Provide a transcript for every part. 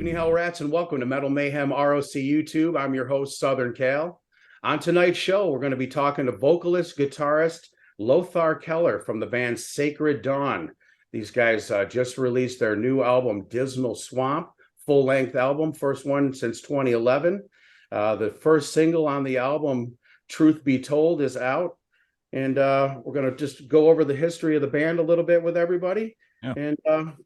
evening, Hellrats, and welcome to Metal Mayhem ROC YouTube. I'm your host, Southern Cal. On tonight's show, we're going to be talking to vocalist, guitarist Lothar Keller from the band Sacred Dawn. These guys just released their new album, Dismal Swamp, full-length album, first one since 2011. The first single on the album, Truth Be Told, is out. And we're going to just go over the history of the band a little bit with everybody and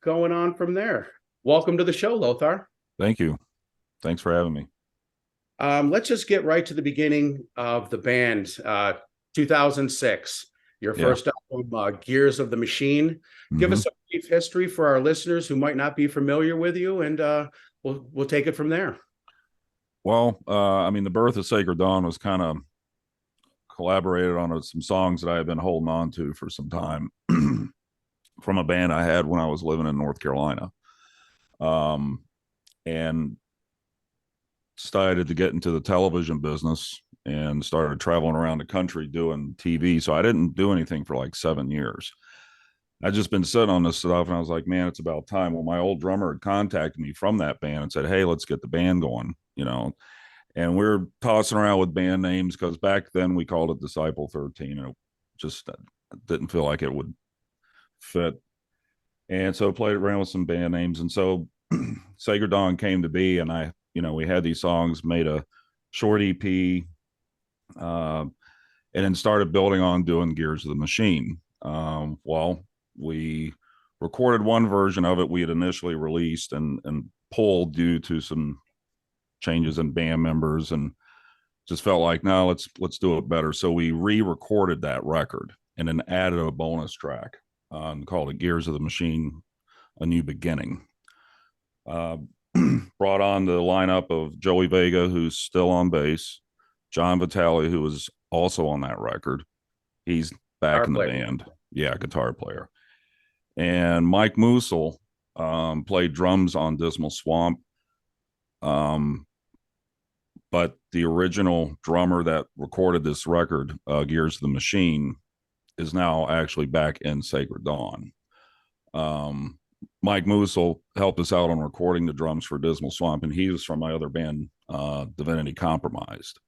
going on from there. Welcome to the show, Lothar. Thank you. Thanks for having me. Let's just get right to the beginning of the band. 2006, your first album, Gears of the Machine. Give us a brief history for our listeners who might not be familiar with you, and we'll take it from there. Well, the birth of Sacred Dawn was kind of collaborated on some songs that I had been holding on to for some time from a band I had when I was living in North Carolina. And decided to get into the television business and started traveling around the country doing TV. So I didn't do anything for like 7 years. I'd just been sitting on this stuff and I was like, man, it's about time. Well, my old drummer had contacted me from that band and said, hey, let's get the band going, and we're tossing around with band names because back then we called it Disciple 13 and it just didn't feel like it would fit. And so played around with some band names. And so Sacred Dawn came to be, and we had these songs, made a short EP, and then started building on doing Gears of the Machine. We recorded one version of it we had initially released and pulled due to some changes in band members, and just felt like, no, let's do it better. So we re-recorded that record and then added a bonus track called it Gears of the Machine, A New Beginning. Brought on the lineup of Joey Vega, who's still on bass, John Vitale, who was also on that record. He's back in the band. Yeah, guitar player. And Mike Musil played drums on Dismal Swamp. But the original drummer that recorded this record, Gears of the Machine, is now actually back in Sacred Dawn. Mike Musil helped us out on recording the drums for Dismal Swamp, and he was from my other band, Divinity Compromised.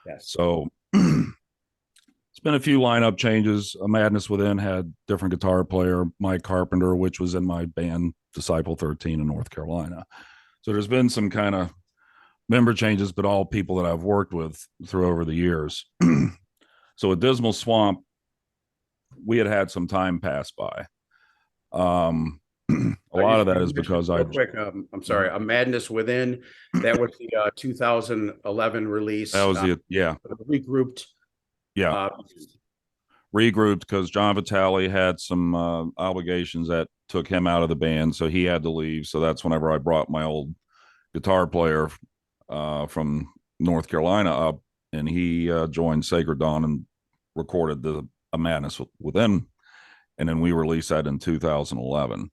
Yes. So it's been a few lineup changes. Madness Within had different guitar player, Mike Carpenter, which was in my band Disciple 13 in North Carolina. So there's been some kind of member changes, but all people that I've worked with through over the years. So with Dismal Swamp, we had some time pass by. A lot of that is because I'm sorry, A Madness Within, that was the 2011 release. That was regrouped. Regrouped because John Vitale had some obligations that took him out of the band, so he had to leave. So that's whenever I brought my old guitar player from North Carolina up, and he joined Sacred Dawn and recorded the A Madness Within, and then we released that in 2011.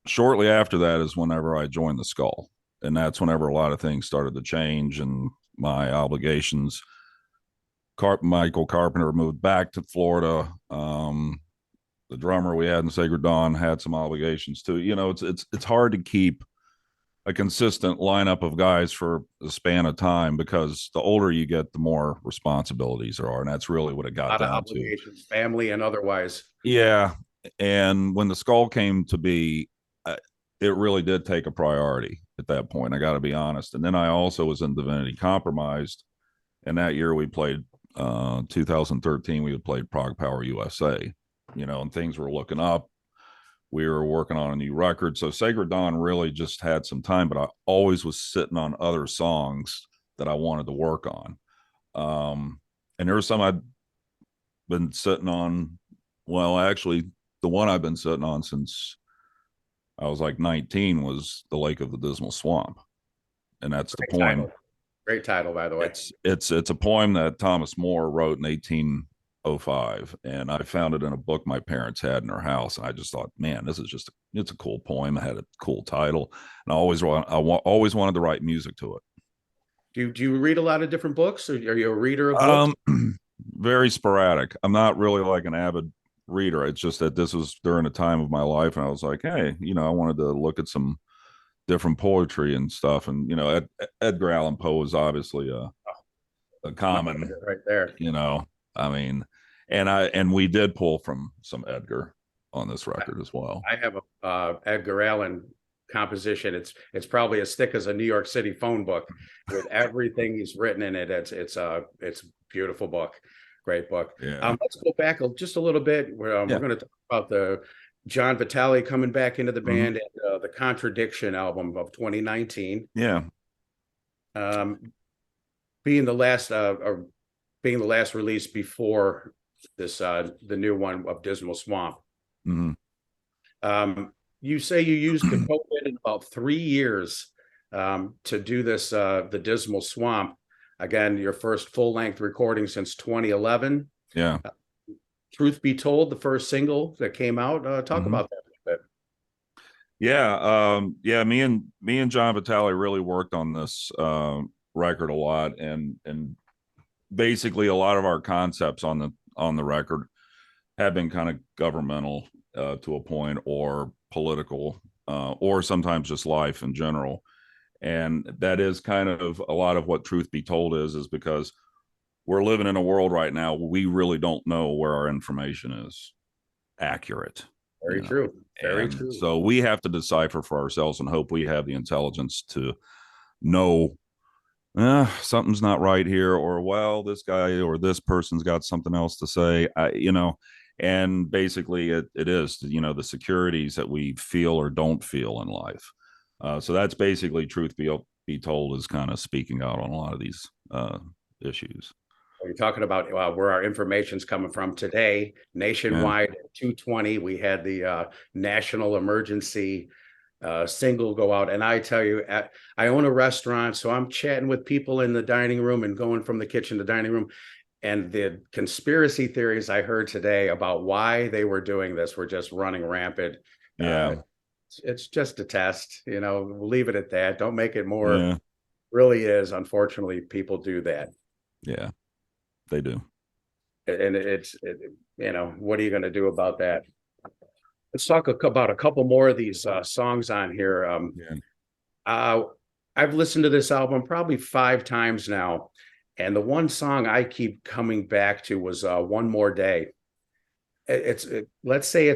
Shortly after that is whenever I joined the Skull, and that's whenever a lot of things started to change and my obligations. Michael Carpenter moved back to Florida. The drummer we had in Sacred Dawn had some obligations too. It's hard to keep a consistent lineup of guys for a span of time because the older you get, the more responsibilities there are, and that's really what it got down to. Family and otherwise. Yeah. And when the Skull came to be, it really did take a priority at that point. I got to be honest. And then I also was in Divinity Compromised. And that year we played, 2013, we had played Prog Power USA, and things were looking up. We were working on a new record. So Sacred Dawn really just had some time, but I always was sitting on other songs that I wanted to work on. And there was some I'd been sitting on. Well, actually, the one I've been sitting on since I was like 19 was The Lake of the Dismal Swamp. And that's the poem. Great title, by the way. It's a poem that Thomas More wrote in 1805, and I found it in a book my parents had in their house. And I just thought, man, it's a cool poem. It had a cool title, and I always wanted to write music to it. Do you read a lot of different books? Or are you a reader of books? Very sporadic. I'm not really like an avid reader. It's just that this was during a time of my life, and I was like, hey, I wanted to look at some different poetry and stuff. And, Edgar Allan Poe is obviously a common, right there. I mean, and we did pull from some Edgar on this record as well. I have a Edgar Allan composition. It's probably as thick as a New York City phone book with everything he's written in it. It's a beautiful book, great book. Yeah. Let's go back just a little bit. We're going to talk about the John Vitale coming back into the band and the Contradiction album of 2019. Yeah. Being the last release before this the new one of Dismal Swamp. You say you used the COVID in about 3 years to do this, the Dismal Swamp. Again, your first full-length recording since 2011. Yeah. Truth Be Told, the first single that came out. Talk about that a bit. Yeah. Me and John Vitale really worked on this record a lot, and basically a lot of our concepts on the record have been kind of governmental to a point, or political, or sometimes just life in general. And that is kind of a lot of what Truth Be Told is because we're living in a world right now where we really don't know where our information is accurate. Very true. Very true. So we have to decipher for ourselves and hope we have the intelligence to know something's not right here, or, well, this guy or this person's got something else to say, and basically it is, the securities that we feel or don't feel in life. So that's basically Truth Be Told, is kind of speaking out on a lot of these issues. You're talking about where our information's coming from today, nationwide. At 2:20, we had the national emergency single go out. And I tell you, I own a restaurant, so I'm chatting with people in the dining room and going from the kitchen to dining room. And the conspiracy theories I heard today about why they were doing this were just running rampant. Yeah. It's just a test, we'll leave it at that. Don't make it more. Yeah. Really is. Unfortunately, people do that. Yeah, they do. And what are you going to do about that? Let's talk about a couple more of these songs on here. I've listened to this album probably 5 times now. And the one song I keep coming back to was One More Day. Let's say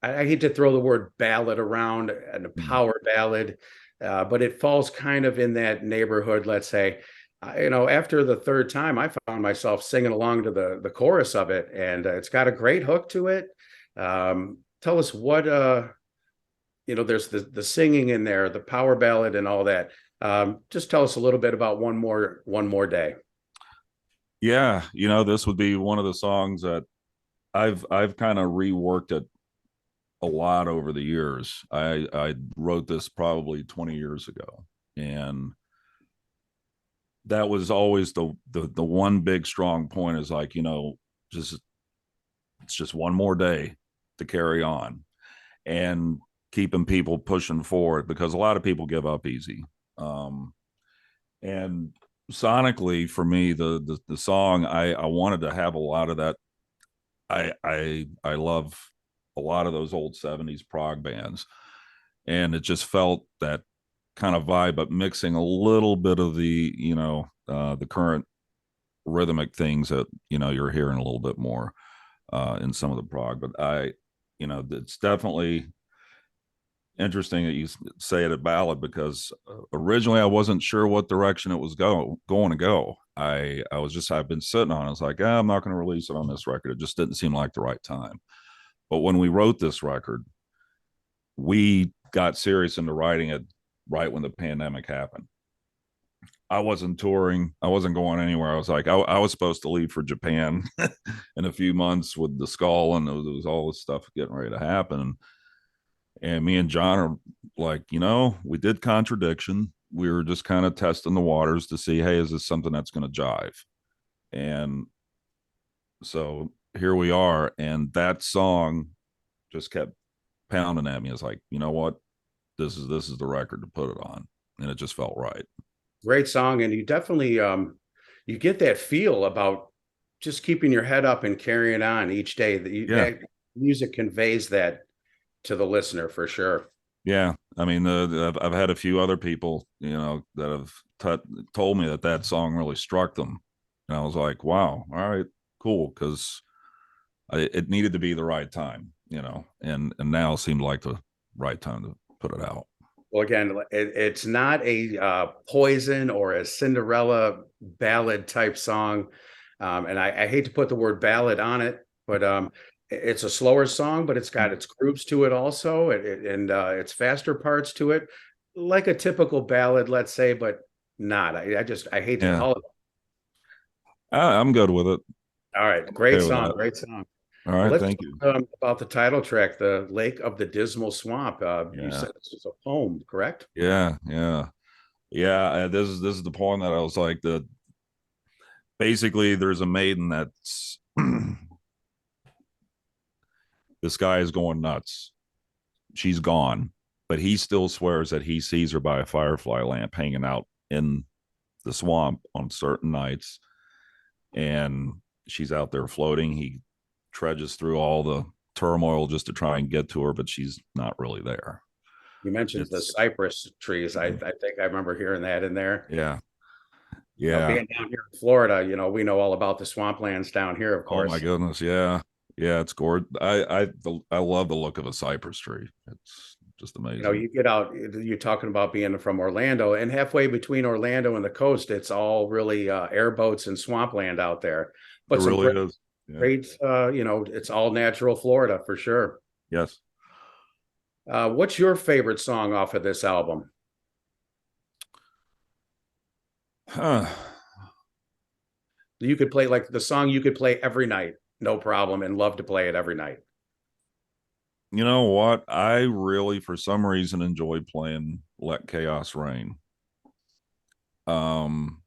I hate to throw the word ballad around, and a power ballad, but it falls kind of in that neighborhood, let's say. After the 3rd time, I found myself singing along to the chorus of it, and it's got a great hook to it. Tell us what, there's the singing in there, the power ballad and all that. Just tell us a little bit about One More Day. Yeah. This would be one of the songs that I've kind of reworked it a lot over the years. I wrote this probably 20 years ago, and that was always the one big strong point, is like, it's just one more day to carry on, and keeping people pushing forward, because a lot of people give up easy. And sonically, for me, the song, I wanted to have a lot of that. I love a lot of those old 70s prog bands, and it just felt that kind of vibe, but mixing a little bit of the the current rhythmic things that you're hearing a little bit more in some of the prog. But it's definitely interesting that you say it a ballad, because originally I wasn't sure what direction it was going to go. I've been sitting on it. I was like, I'm not going to release it on this record. It just didn't seem like the right time. But when we wrote this record, we got serious into writing it right when the pandemic happened. I wasn't touring. I wasn't going anywhere. I was like, I was supposed to leave for Japan in a few months with the skull, and there was all this stuff getting ready to happen. And me and John are like, we did Contradiction. We were just kind of testing the waters to see, hey, is this something that's going to jive? And so here we are. And that song just kept pounding at me. It's like, you know what? This is the record to put it on. And it just felt right. Great song. And you definitely, you get that feel about just keeping your head up and carrying on each day. That music conveys that to the listener, for sure. Yeah, I mean, I've had a few other people, that have told me that that song really struck them, and I was like, wow, all right, cool, because it needed to be the right time, and now seemed like the right time to put it out. Well, again, it's not a Poison or a Cinderella ballad type song, and I hate to put the word ballad on it, but it's a slower song, but it's got its grooves to it also, and its faster parts to it, like a typical ballad, let's say, but not. I hate to Yeah, call it. I'm good with it. All right, Okay great with song, that. great song. All Well, right, let's thank you. talk about the title track, "The Lake of the Dismal Swamp." You Yeah, said this is a poem, correct? yeah. This is the point that I was like, basically there's a maiden that's this guy is going nuts. She's gone, but he still swears that he sees her by a firefly lamp hanging out in the swamp on certain nights, and she's out there floating. He trudges through all the turmoil just to try and get to her, but she's not really there. You mentioned the It's cypress trees. I think I remember hearing that in there. yeah, Being yeah. down here in Florida, we know all about the swamplands down here, of Oh my course. goodness, yeah, yeah. It's gorgeous. I love the look of a cypress tree. It's just amazing. You get out, you're talking about being from Orlando, and halfway between Orlando and the coast, it's all really airboats and swampland out there. It But some really great, is. Yeah. great, it's all natural Florida for sure. Yes. What's your favorite song off of this album? Huh. You could play like the song you could play every night, no problem, and love to play it every night. You know what? I really, for some reason, enjoy playing "Let Chaos Reign." Um,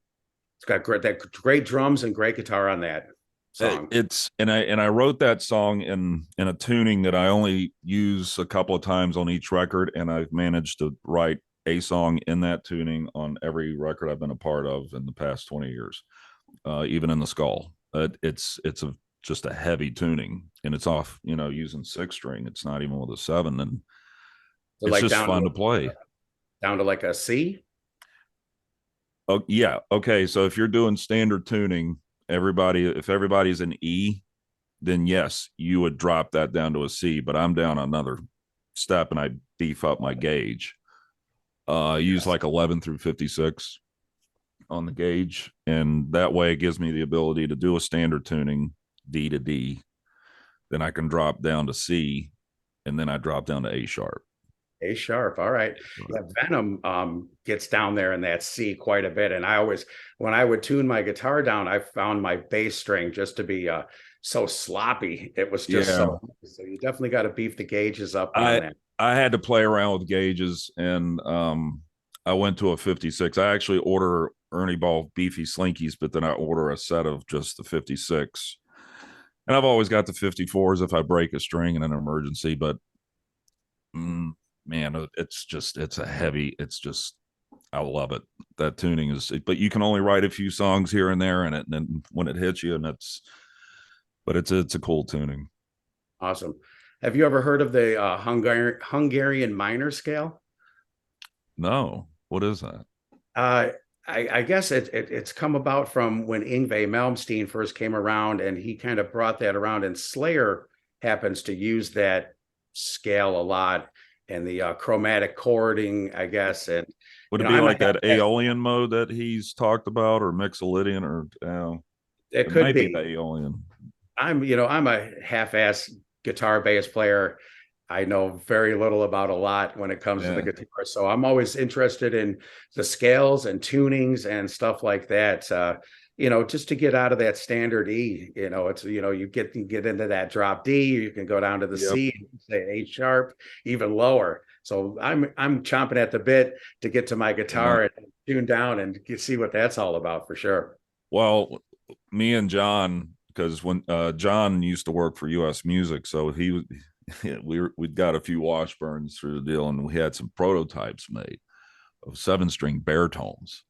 It's got great drums and great guitar on that song. it's and I wrote that song in a tuning that I only use a couple of times on each record, and I've managed to write a song in that tuning on every record I've been a part of in the past 20 years, even in the Skull. It's just a heavy tuning, and it's off, using six string. It's not even with a seven, and So it's like just fun to play. down to like a C. Oh yeah. Okay. So if you're doing standard tuning, if everybody's an E, then yes, you would drop that down to a C. But I'm down another step and I beef up my gauge. I use Yes. like 11 through 56 on the gauge, and that way it gives me the ability to do a standard tuning D to D. Then I can drop down to C, and then I drop down to A sharp. A sharp. All right. Yeah, Venom gets down there in that C quite a bit. And when I would tune my guitar down, I found my bass string just to be so sloppy. It was just Yeah, so you definitely got to beef the gauges up on I that. I had to play around with gauges, and I went to a 56. I actually order Ernie Ball beefy slinkies, but then I order a set of just the 56. And I've always got the 54s if I break a string in an emergency. But mm, man, it's a heavy. It's just I love it. That tuning is, but you can only write a few songs here and there, and then when it hits you, and but it's a cool tuning. Awesome. Have you ever heard of the Hungarian minor scale? No, what is that? Uh, I guess it's come about from when Yngwie Malmsteen first came around, and he kind of brought that around. And Slayer happens to use that scale a lot, and the chromatic chording, I guess. And Would it be I'm a like that Aeolian mode that he's talked about, or Mixolydian, or it it could might be be. the Aeolian? I'm a half-ass guitar bass player. I know very little about a lot when it comes to the Yeah, guitar. So I'm always interested in the scales and tunings and stuff like that. Just to get out of that standard E, it's, you get into that drop D, you can go down to the yep, C, say A sharp, even lower. So I'm chomping at the bit to get to my yeah. guitar and tune down and see what that's all about for sure. Well, me and John, because when John used to work for U.S. Music, so we'd got a few Washburns through the deal, and we had some prototypes made of seven-string baritones,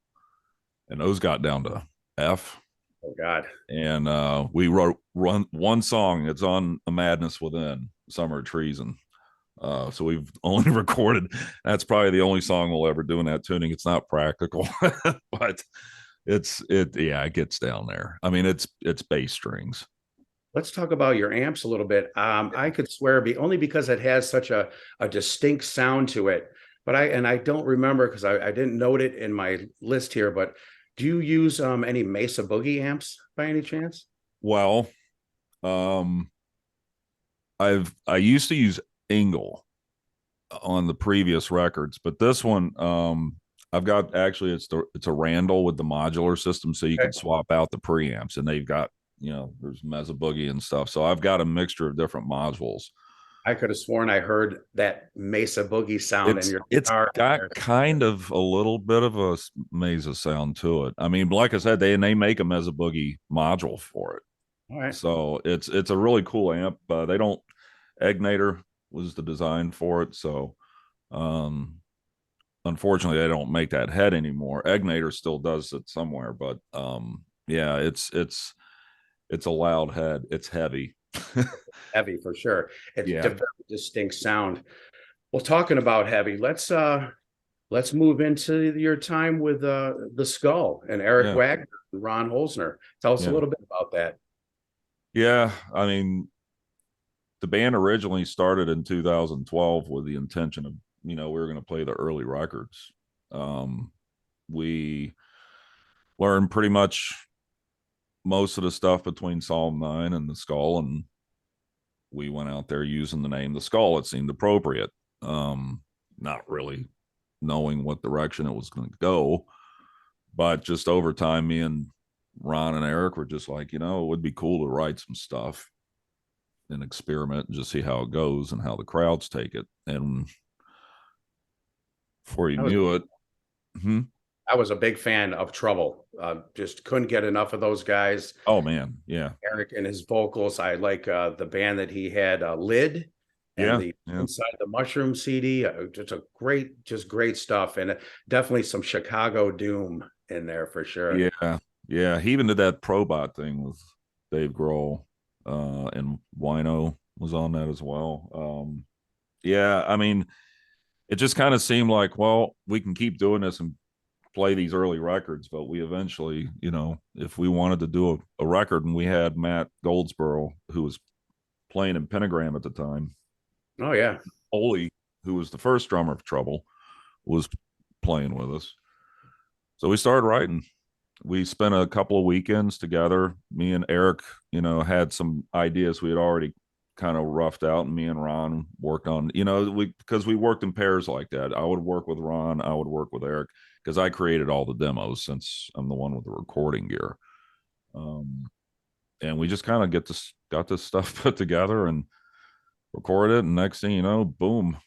and those got down to F. Oh God. And we wrote one song. It's on A Madness Within, Summer Treason. So we've only recorded, that's probably the only song we'll ever do in that tuning. It's not practical, but it gets down there. I mean, it's bass strings. Let's talk about your amps a little bit. I could swear only because it has such a distinct sound to it. But I don't remember because I didn't note it in my list here. But do you use any Mesa Boogie amps by any chance? Well, um, I used to use Engel on the previous records, but this one, I've got actually it's a Randall with the modular system, so you Okay. can swap out the preamps, and they've got there's Mesa Boogie and stuff. So I've got a mixture of different modules. I could have sworn I heard that Mesa Boogie sound in your It's guitar. got kind of a little bit of a Mesa sound to it. I mean, like I said, they make a Mesa Boogie module for it. All right. So it's a really cool amp. They don't Egnator was the design for it. So unfortunately they don't make that head anymore. Egnator still does it somewhere, but yeah, it's a loud head. It's heavy. Heavy for sure. It's Yeah. a very distinct sound. Well, talking about heavy, let's move into your time with the Skull and Eric Yeah. Wagner and Ron Holzner. Tell us a Yeah. little bit about that. Yeah. I mean, the band originally started in 2012 with the intention of, we were going to play the early records. We learned pretty much most of the stuff between Psalm 9 and the Skull, and we went out there using the name the Skull. It seemed appropriate. Not really knowing what direction it was going to go, but just over time, me and Ron and Eric were just like, it would be cool to write some stuff and experiment and just see how it goes and how the crowds take it. And before you knew it, I was a big fan of Trouble. Just couldn't get enough of those guys. oh man, yeah, Eric and his vocals. I like the band that he had, Lid, and the Inside the Mushroom CD. Just great stuff, and definitely some Chicago doom in there for sure. Yeah. He even did that Probot thing with Dave Grohl, and Wino was on that as well. Yeah, I mean, it just kind of seemed like, well, we can keep doing this and play these early records, but we eventually, if we wanted to do a record, and we had Matt Goldsboro, who was playing in Pentagram at the time. Oh yeah. Oli, who was the first drummer of Trouble, was playing with us. So we started writing. We spent a couple of weekends together. Me and Eric, had some ideas we had already kind of roughed out, and me and Ron worked on, because we worked in pairs like that. I would work with Ron, I would work with Eric, because I created all the demos since I'm the one with the recording gear. And we just kind of got this stuff put together and recorded it, and next thing you know, boom,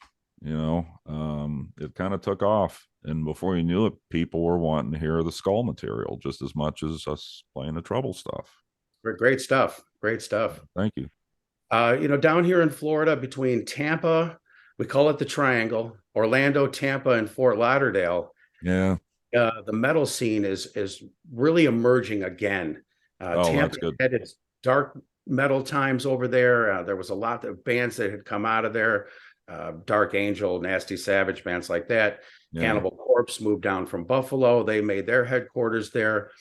it kind of took off. And before you knew it, people were wanting to hear the Skull material just as much as us playing the Trouble stuff. Great stuff. Great stuff. Thank you. Down here in Florida, between Tampa, we call it the Triangle, Orlando, Tampa, and Fort Lauderdale. Yeah. The metal scene is really emerging again. Tampa had its dark metal times over there. There was a lot of bands that had come out of there. Dark Angel, Nasty Savage, bands like that. Yeah. Cannibal Corpse moved down from Buffalo. They made their headquarters there.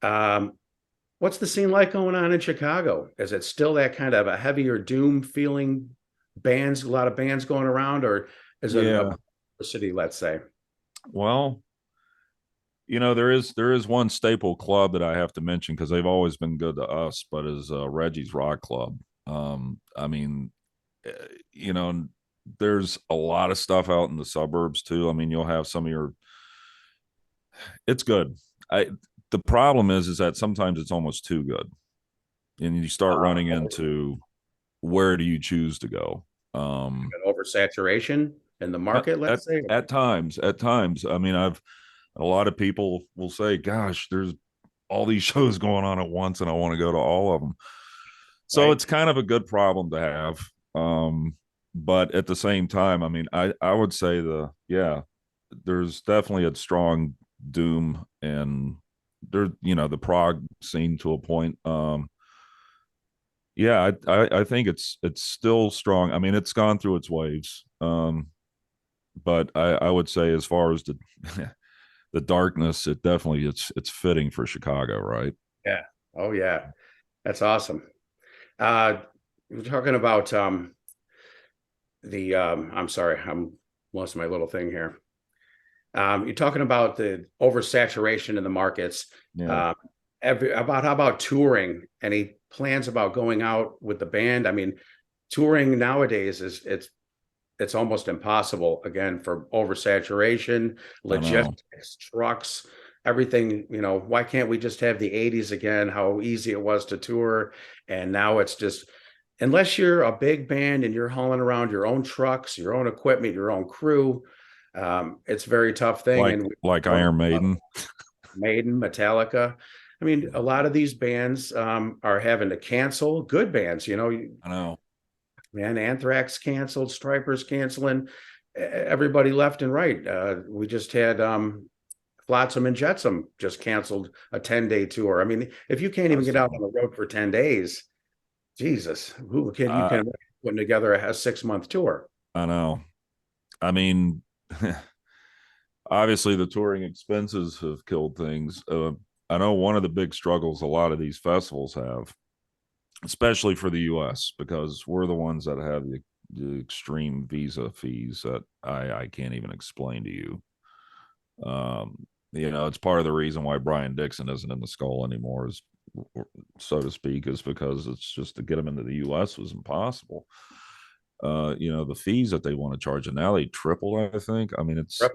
What's the scene like going on in Chicago? Is it still that kind of a heavier doom feeling bands, a lot of bands going around, or is it a city, let's say? Well, there is one staple club that I have to mention because they've always been good to us, but is Reggie's Rock Club. I mean, there's a lot of stuff out in the suburbs too. I mean, you'll have some of it's good. The problem is that sometimes it's almost too good, and you start running into where do you choose to go? Oversaturation in the market, let's say. At times. I mean, a lot of people will say, "Gosh, there's all these shows going on at once, and I want to go to all of them." So It's kind of a good problem to have. But at the same time, I mean, I would say there's definitely a strong doom, and there, the prog scene to a point. Yeah, I think it's still strong. I mean, it's gone through its waves. But I would say as far as the the darkness, it definitely it's fitting for Chicago, right? Yeah. Oh yeah. That's awesome. Uh, we're talking about I'm sorry, I'm lost my little thing here. You're talking about the oversaturation in the markets. Yeah. Uh, about how about touring? Any plans about going out with the band? I mean, touring nowadays is it's almost impossible again for oversaturation, I know. logistics, trucks, everything. Why can't we just have the 80s again? How easy it was to tour. And now it's just, unless you're a big band and you're hauling around your own trucks, your own equipment, your own crew, it's a very tough thing. Like And like Iron Maiden. Maiden, Metallica. I mean, a lot of these bands are having to cancel. Good bands, I know. man, Anthrax canceled, Stripers canceling, everybody left and right. We just had Flotsam and Jetsam just canceled a 10-day tour. I mean, if you can't even get out on the road for 10 days, Jesus, who can you Uh, can put together a 6-month tour? I know. I mean, obviously the touring expenses have killed things. I know one of the big struggles a lot of these festivals have, especially for the U.S., because we're the ones that have the extreme visa fees that I can't even explain to you. It's part of the reason why Brian Dixon isn't in the Skull anymore, is so to speak, is because it's just to get him into the U.S. was impossible. The fees that they want to charge, and now they tripled, I think. I mean, it's so a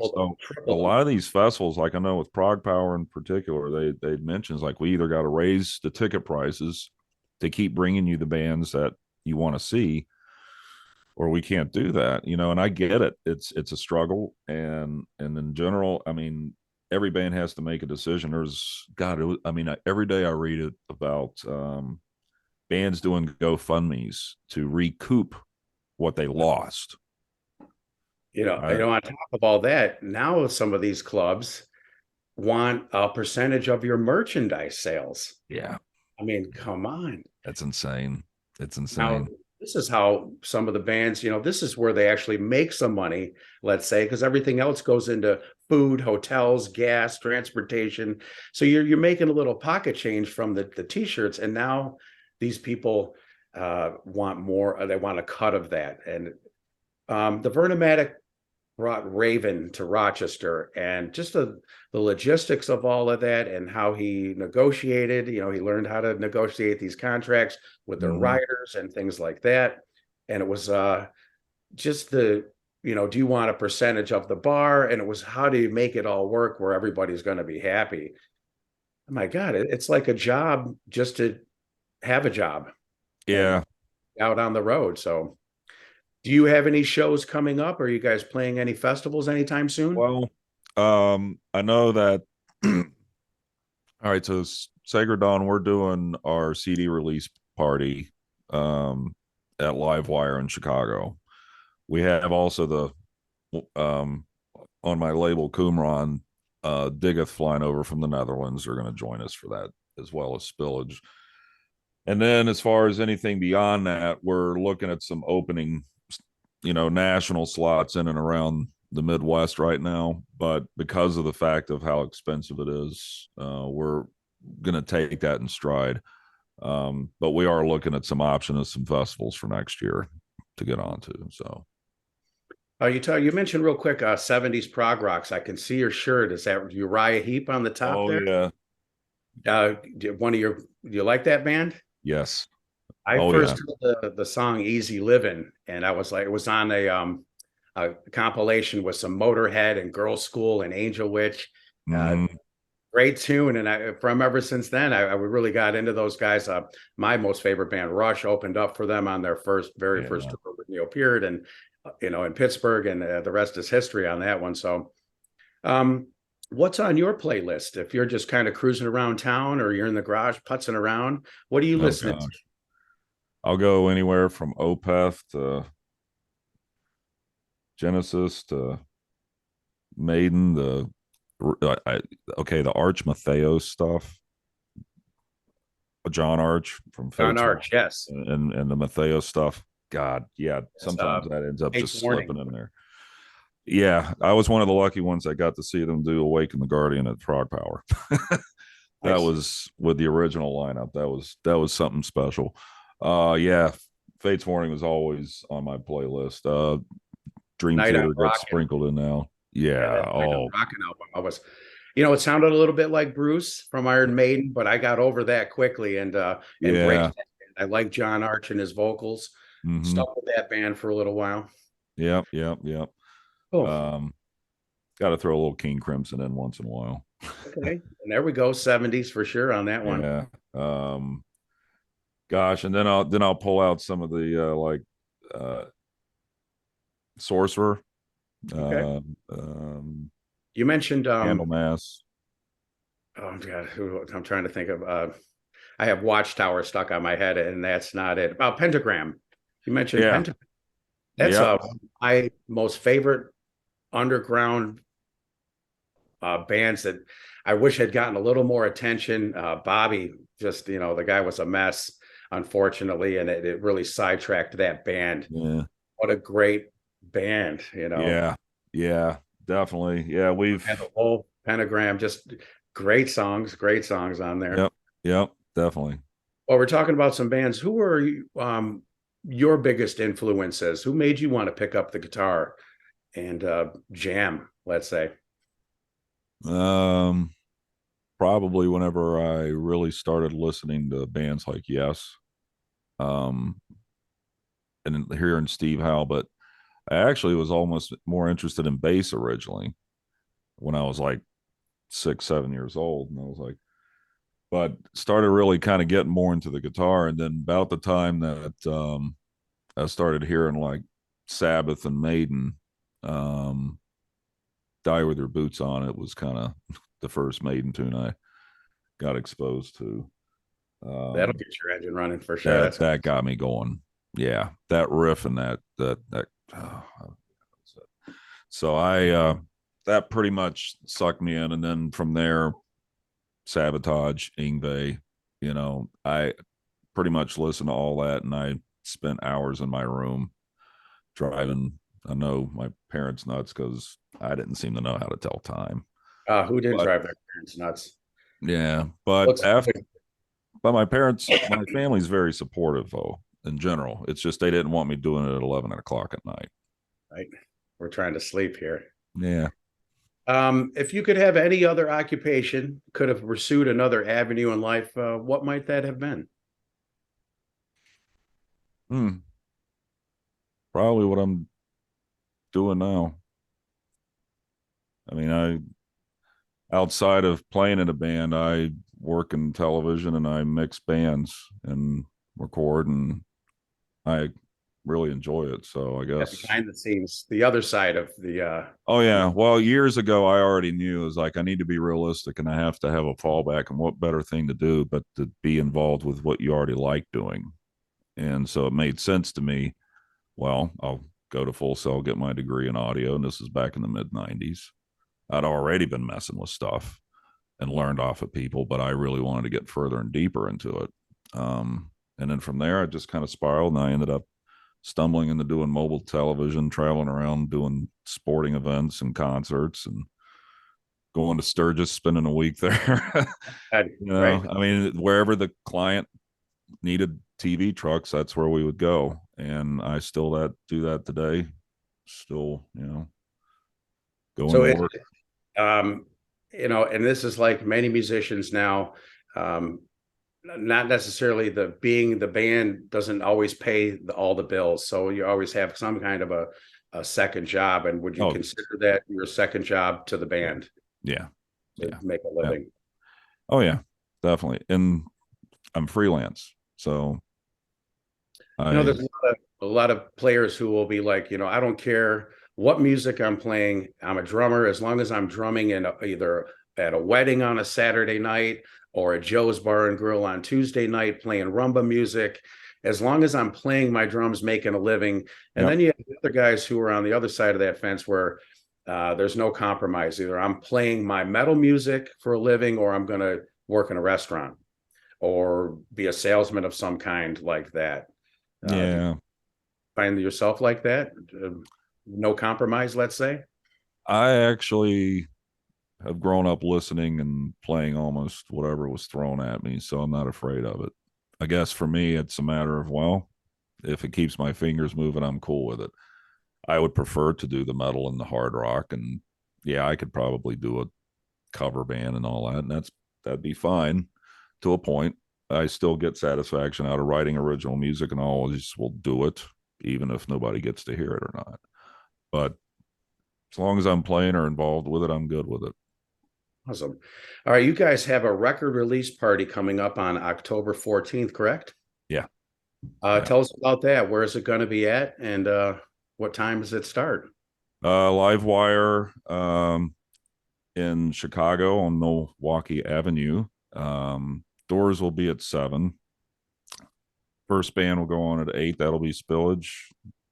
Triple them. lot of these festivals, like I know with Prague Power in particular, they mentions like we either got to raise the ticket prices to keep bringing you the bands that you want to see, or we can't do that. And I get it. It's a struggle, and in general, I mean, every band has to make a decision. I mean, every day I read it about bands doing GoFundMe's to recoup what they lost. I, On top of all that, now some of these clubs want a percentage of your merchandise sales. yeah, I mean, come on. that's insane. It's Now, insane. this is how some of the bands, this is where they actually make some money, let's say, because everything else goes into food, hotels, gas, transportation. So you're making a little pocket change from the t-shirts, and now these people want more. They want a cut of that. And the Vernomatic brought Raven to Rochester, and just the logistics of all of that and how he negotiated. He learned how to negotiate these contracts with the Mhm. writers and things like that. And it was just do you want a percentage of the bar? And it was, how do you make it all work where everybody's going to be happy? Oh my God, it's like a job just to have a job and Yeah. out on the road. So do you have any shows coming up? Are you guys playing any festivals anytime soon? Well, I know that. All right, so Sacred Dawn, we're doing our CD release party um, at Livewire in Chicago. We have also on my label Qumran, Diggeth flying over from the Netherlands are going to join us for that, as well as Spillage. And then as far as anything beyond that, we're looking at some opening, national slots in and around the Midwest right now. But because of the fact of how expensive it is, we're going to take that in stride. But we are looking at some options of some festivals for next year to get onto. So, You mentioned real quick 70s prog rocks. I can see your shirt. Is that Uriah Heep on the top oh there? yeah, One of do you like that band? yes, I oh first yeah, heard the song Easy Living, and I was like, it was on a compilation with some Motorhead and Girl School and Angel Witch. Uh, mm-hmm. Great tune. And from ever since then, I really got into those guys. My most favorite band, Rush, opened up for them on their very first Yeah. tour with Neil Peart, and in Pittsburgh, and the rest is history on that one. So, um, what's on your playlist? If you're just kind of cruising around town or you're in the garage putzing around, what are you Oh listening to? gosh, I'll go anywhere from Opeth to Genesis to Maiden. Okay, the Arch Matheos stuff. John Arch from John Fates Arch, yes. and the Matteo stuff. God, yeah. It's, Sometimes that ends up Fate's just Warning. slipping in there. Yeah, I was one of the lucky ones that got to see them do Awaken the Guardian at Frog Power. That Nice. was with the original lineup. That was something special. Yeah, Fate's Warning was always on my playlist. Dream Night on Theater gets Rockin'. sprinkled in now. Yeah, Yeah. that Night on Oh, Rockin' album. It sounded a little bit like Bruce from Iron Maiden, but I got over that quickly and embraced yeah. that. I like John Arch and his vocals. Mm-hmm. Stuck with that band for a little while. Yep. Yep. Yep. Cool. Got to throw a little King Crimson in once in a while. Okay. And there we go. 70s for sure on that one. Yeah. Gosh, and then I'll pull out some of the Sorcerer. Okay. You mentioned Candlemass. oh God, I'm trying to think of I have Watchtower stuck on my head, and that's not it. About Pentagram. You mentioned Yeah. Pentagram. That's my most favorite underground bands that I wish had gotten a little more attention. Bobby, just the guy was a mess, unfortunately, and it really sidetracked that band. Yeah. What a great band, Yeah, definitely. Yeah, we've had the whole Pentagram, just great songs on there. Yep, definitely. Well, we're talking about some bands. Who were your biggest influences? Who made you want to pick up the guitar and jam, let's say? Probably whenever I really started listening to bands like Yes, and hearing Steve Howe, but I actually was almost more interested in bass originally when I was like 6, 7 years old. And I was like, but started really kind of getting more into the guitar. And then about the time that I started hearing like Sabbath and Maiden, Die With Your Boots On, it was kind of the first Maiden tune I got exposed to. That'll get your engine running for sure. That got me going. Yeah, that riff and that. So I that pretty much sucked me in, and then from there, Sabotage, Yngwie, I pretty much listened to all that, and I spent hours in my room driving. I know my parents nuts because I didn't seem to know how to tell time. Who didn't drive their parents nuts? Yeah, but my family's very supportive though. In general, it's just they didn't want me doing it at 11 o'clock at night. Right, we're trying to sleep here. Yeah. If you could have any other occupation, could have pursued another avenue in life, what might that have been? Probably what I'm doing now. I mean, outside of playing in a band, I work in television and I mix bands and record, and I really enjoy it. So I guess behind the scenes, the other side of the oh yeah. Well, years ago I already knew it was like I need to be realistic and I have to have a fallback, and what better thing to do but to be involved with what you already like doing. And so it made sense to me. Well, I'll go to Full Sail, get my degree in audio, and this is back in the mid-90s. I'd already been messing with stuff and learned off of people, but I really wanted to get further and deeper into it. And then from there, I just kind of spiraled, and I ended up stumbling into doing mobile television, traveling around doing sporting events and concerts, and going to Sturgis, spending a week there. Right. I mean, wherever the client needed TV trucks, that's where we would go. And I still do that today. Still, going So to work. And this is like many musicians now, not necessarily being the band doesn't always pay all the bills. So you always have some kind of a second job. And would you consider that your second job to the band? Yeah. To make a living. Yeah. Oh yeah, definitely. And I'm freelance. So there's a lot of players who will be like, I don't care what music I'm playing. I'm a drummer. As long as I'm drumming in either at a wedding on a Saturday night or at Joe's Bar and Grill on Tuesday night, playing rumba music, as long as I'm playing my drums, making a living. And then you have other guys who are on the other side of that fence where there's no compromise. Either I'm playing my metal music for a living or I'm going to work in a restaurant. or be a salesman of some kind like that. Yeah. Find yourself like that? No compromise, let's say? I actually have grown up listening and playing almost whatever was thrown at me, so I'm not afraid of it. I guess for me, it's a matter of, well, if it keeps my fingers moving, I'm cool with it. I would prefer to do the metal and the hard rock, and yeah, I could probably do a cover band and all that, and that'd be fine to a point. I still get satisfaction out of writing original music, and I always will do it, even if nobody gets to hear it or not. But as long as I'm playing or involved with it, I'm good with it. Awesome. All right, you guys have a record release party coming up on October 14th, correct? Yeah. Yeah. Tell us about that. Where is it going to be at, and what time does it start? Live Wire in Chicago on Milwaukee Avenue. Doors will be at 7. First band will go on at 8. That'll be Spillage.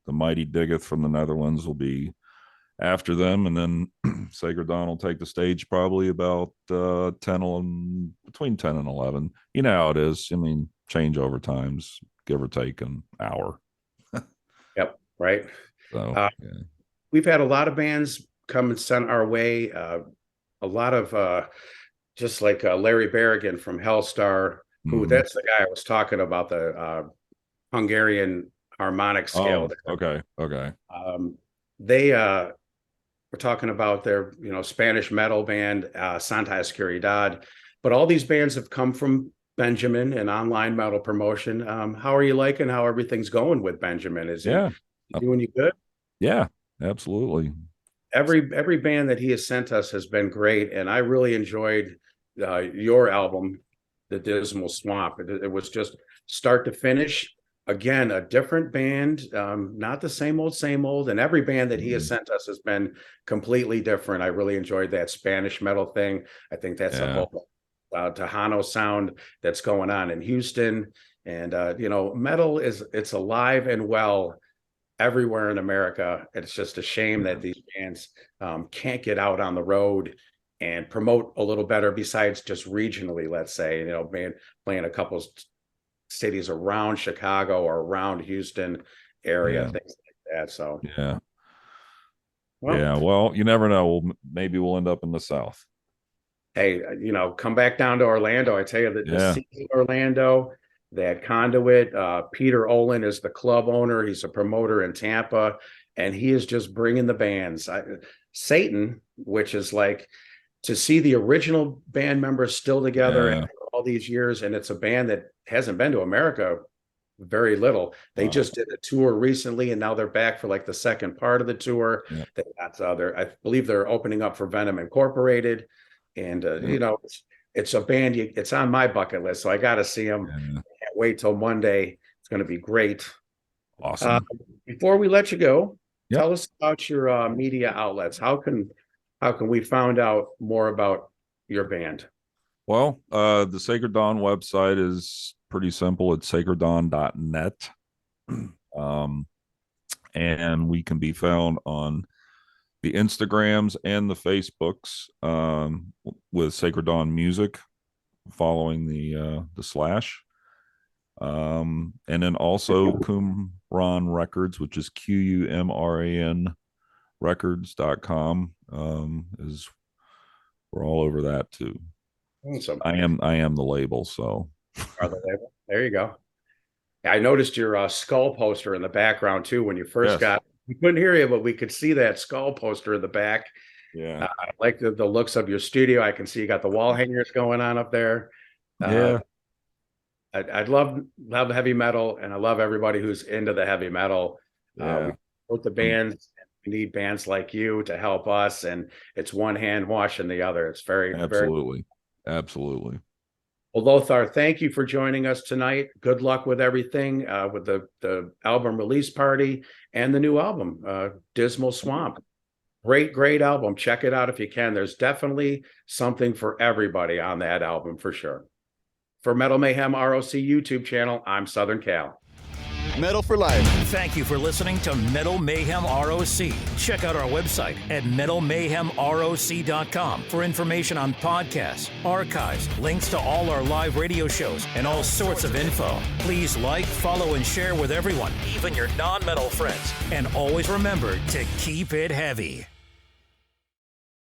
The Mighty Diggeth from the Netherlands will be after them, and then Sacred Dawn will take the stage probably about 10 and between 10 and 11. You know how it is. I mean, changeover times, give or take an hour. Yep, right. So yeah. We've had a lot of bands come and send our way. A lot of just like Larry Berrigan from Hellstar, who that's the guy I was talking about, the Hungarian harmonic scale. Oh, okay. They were talking about their, Spanish metal band, Santa Oscuridad, but all these bands have come from Benjamin and online metal promotion. How are you liking how everything's going with Benjamin? Is he doing you good? Yeah, absolutely. Every band that he has sent us has been great, and I really enjoyed your album, The Dismal Swamp. It was just start to finish. Again, a different band, not the same old, and every band that he has sent us has been completely different. I really enjoyed that Spanish metal thing. I think that's a whole Tejano sound that's going on in Houston. And metal it's alive and well everywhere in America. It's just a shame that these bands can't get out on the road and promote a little better, besides just regionally, let's say, playing a couple cities around Chicago or around Houston area, things like that. So well, you never know. Maybe we'll end up in the South. Hey, come back down to Orlando. I tell you that the scene in Orlando, that Conduit, Peter Olin is the club owner. He's a promoter in Tampa, and he is just bringing the bands. Satan, which is like, to see the original band members still together after all these years, and it's a band that hasn't been to America very little. They just did a tour recently, and now they're back for like the second part of the tour. They got I believe they're opening up for Venom Incorporated, and it's a band. It's on my bucket list, so I got to see them. Can't wait till Monday. It's going to be great. Awesome. Before we let you go, tell us about your media outlets. How can we find out more about your band? Well, the Sacred Dawn website is pretty simple. It's sacreddawn.net. And we can be found on the Instagrams and the Facebooks with Sacred Dawn Music, following the slash. And then also Qumran Records, which is QUMRAN records.com, is we're all over that too. Awesome. I am the label, so there you go. I noticed your skull poster in the background too when you first got. We couldn't hear you, but we could see that skull poster in the back. I like the looks of your studio. I can see you got the wall hangers going on up there. I'd love heavy metal, and I love everybody who's into the heavy metal. Both the bands, we need bands like you to help us, and it's one hand washing the other. It's very absolutely. Well, Lothar, thank you for joining us tonight. Good luck with everything, with the album release party and the new album, Dismal Swamp. Great album. Check it out if you can. There's definitely something for everybody on that album, for sure. For Metal Mayhem ROC YouTube channel, I'm Southern Cal. Metal for life. Thank you for listening to Metal Mayhem ROC. Check out our website at metalmayhemroc.com for information on podcasts, archives, links to all our live radio shows, and all sorts of info. Please like, follow, and share with everyone, even your non-metal friends. And always remember to keep it heavy.